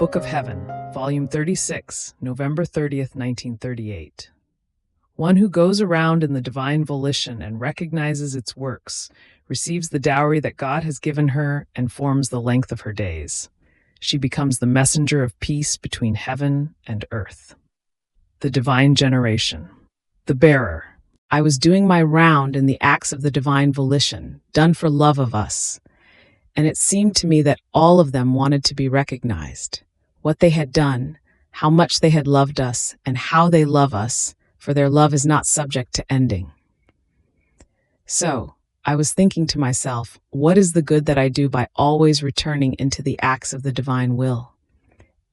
Book of Heaven, Volume 36, November 30th, 1938. One who goes around in the Divine Volition and recognizes its works, receives the dowry that God has given her and forms the length of her days. She becomes the messenger of peace between heaven and earth. The Divine Generation. The bearer. I was doing my round in the acts of the Divine Volition, done for love of us, and it seemed to me that all of them wanted to be recognized. What they had done, how much they had loved us, and how they love us, for their love is not subject to ending. So, I was thinking to myself, what is the good that I do by always returning into the acts of the divine will?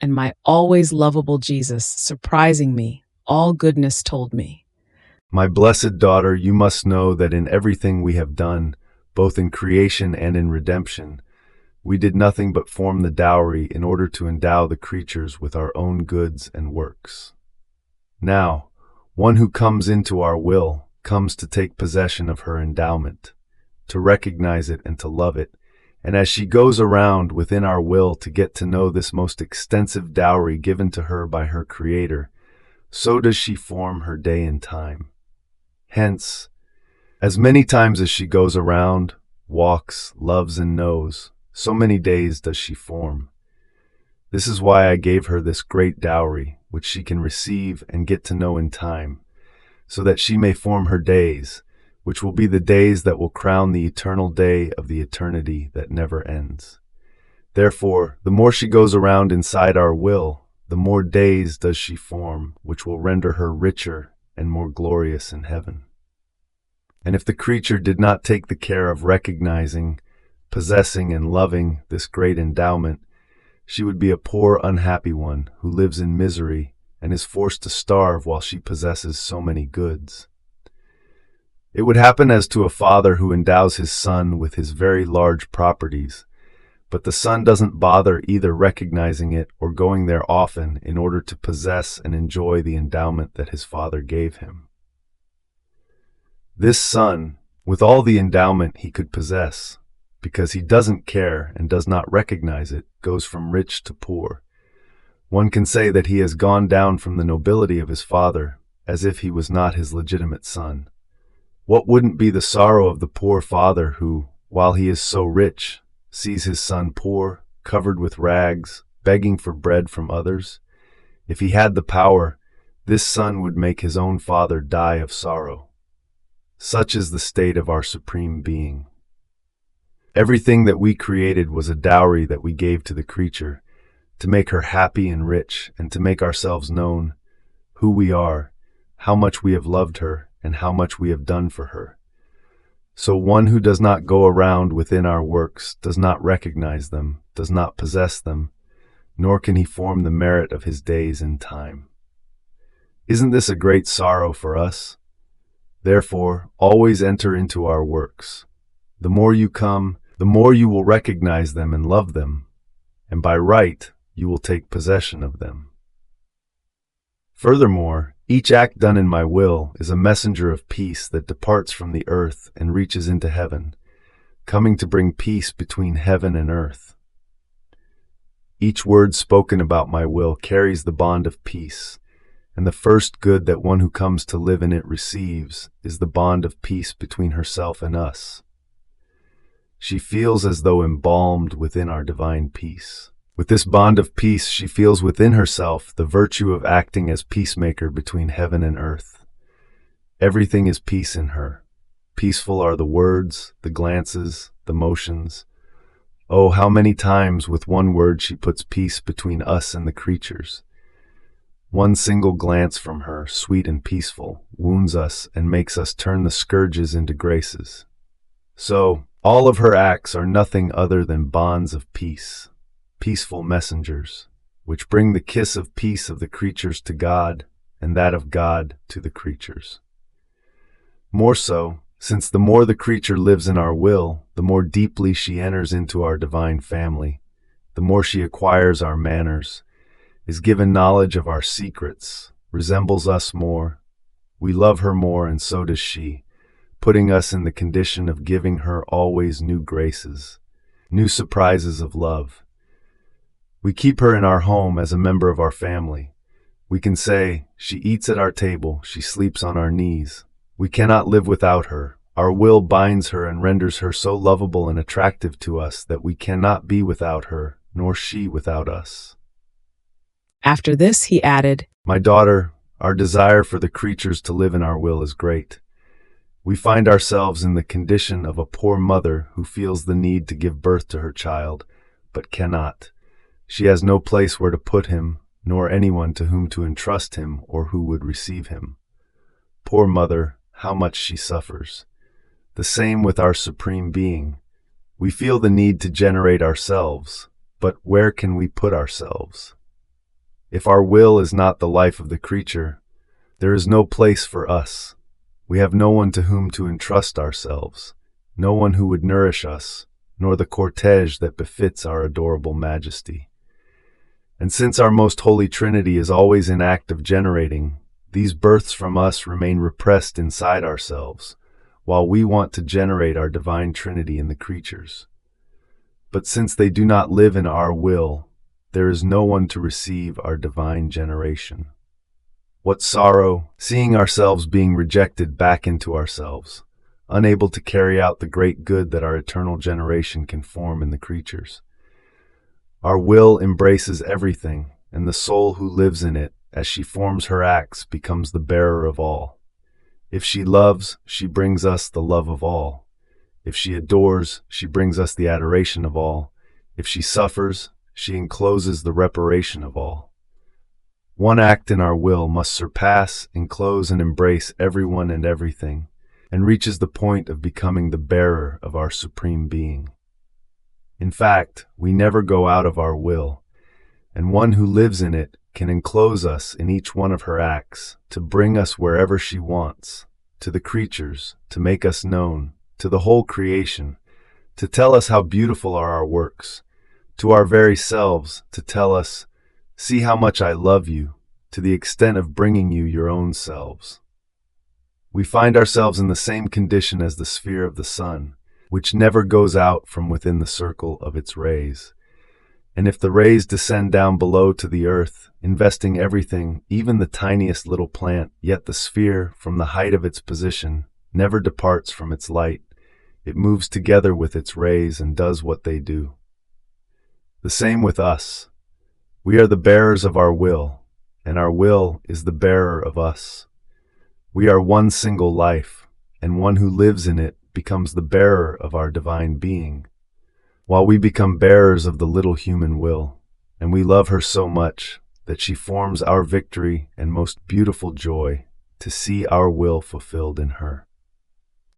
And my always lovable Jesus, surprising me, all goodness told me, "My blessed daughter, you must know that in everything we have done, both in creation and in redemption, we did nothing but form the dowry in order to endow the creatures with our own goods and works. Now, one who comes into our will comes to take possession of her endowment, to recognize it and to love it, and as she goes around within our will to get to know this most extensive dowry given to her by her Creator, so does she form her day and time. Hence, as many times as she goes around, walks, loves, and knows, so many days does she form. This is why I gave her this great dowry, which she can receive and get to know in time, so that she may form her days, which will be the days that will crown the eternal day of the eternity that never ends. Therefore, the more she goes around inside our will, the more days does she form, which will render her richer and more glorious in heaven. And if the creature did not take the care of recognizing, possessing, and loving this great endowment, she would be a poor, unhappy one who lives in misery and is forced to starve while she possesses so many goods. It would happen as to a father who endows his son with his very large properties, but the son doesn't bother either recognizing it or going there often in order to possess and enjoy the endowment that his father gave him. This son, with all the endowment he could possess, because he doesn't care and does not recognize it, goes from rich to poor. One can say that he has gone down from the nobility of his father, as if he was not his legitimate son. What wouldn't be the sorrow of the poor father who, while he is so rich, sees his son poor, covered with rags, begging for bread from others? If he had the power, this son would make his own father die of sorrow. Such is the state of our Supreme Being. Everything that we created was a dowry that we gave to the creature, to make her happy and rich, and to make ourselves known, who we are, how much we have loved her, and how much we have done for her. So one who does not go around within our works, does not recognize them, does not possess them, nor can he form the merit of his days in time. Isn't this a great sorrow for us? Therefore, always enter into our works. The more you come, the more you will recognize them and love them, and by right, you will take possession of them. Furthermore, each act done in my will is a messenger of peace that departs from the earth and reaches into heaven, coming to bring peace between heaven and earth. Each word spoken about my will carries the bond of peace, and the first good that one who comes to live in it receives is the bond of peace between herself and us. She feels as though embalmed within our divine peace. With this bond of peace, she feels within herself the virtue of acting as peacemaker between heaven and earth. Everything is peace in her. Peaceful are the words, the glances, the motions. Oh, how many times with one word she puts peace between us and the creatures. One single glance from her, sweet and peaceful, wounds us and makes us turn the scourges into graces. So, all of her acts are nothing other than bonds of peace, peaceful messengers, which bring the kiss of peace of the creatures to God, and that of God to the creatures. More so, since the more the creature lives in our will, the more deeply she enters into our divine family, the more she acquires our manners, is given knowledge of our secrets, resembles us more. We love her more, and so does she, putting us in the condition of giving her always new graces, new surprises of love. We keep her in our home as a member of our family. We can say, she eats at our table, she sleeps on our knees. We cannot live without her. Our will binds her and renders her so lovable and attractive to us that we cannot be without her, nor she without us. After this, he added, My daughter, our desire for the creatures to live in our will is great. We find ourselves in the condition of a poor mother who feels the need to give birth to her child, but cannot. She has no place where to put him, nor anyone to whom to entrust him or who would receive him. Poor mother, how much she suffers. The same with our Supreme Being. We feel the need to generate ourselves, but where can we put ourselves? If our will is not the life of the creature, there is no place for us. We have no one to whom to entrust ourselves, no one who would nourish us, nor the cortege that befits our adorable majesty. And since our most holy Trinity is always in act of generating, these births from us remain repressed inside ourselves, while we want to generate our divine Trinity in the creatures. But since they do not live in our will, there is no one to receive our divine generation. What sorrow, seeing ourselves being rejected back into ourselves, unable to carry out the great good that our eternal generation can form in the creatures. Our will embraces everything, and the soul who lives in it, as she forms her acts, becomes the bearer of all. If she loves, she brings us the love of all. If she adores, she brings us the adoration of all. If she suffers, she encloses the reparation of all. One act in our will must surpass, enclose, and embrace everyone and everything, and reaches the point of becoming the bearer of our Supreme Being. In fact, we never go out of our will, and one who lives in it can enclose us in each one of her acts, to bring us wherever she wants, to the creatures, to make us known, to the whole creation, to tell us how beautiful are our works, to our very selves, to tell us, see how much I love you, to the extent of bringing you your own selves. We find ourselves in the same condition as the sphere of the sun, which never goes out from within the circle of its rays. And if the rays descend down below to the earth, investing everything, even the tiniest little plant, yet the sphere, from the height of its position, never departs from its light. It moves together with its rays and does what they do. The same with us. We are the bearers of our will, and our will is the bearer of us. We are one single life, and one who lives in it becomes the bearer of our divine being, while we become bearers of the little human will, and we love her so much that she forms our victory and most beautiful joy to see our will fulfilled in her.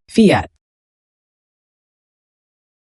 Fiat.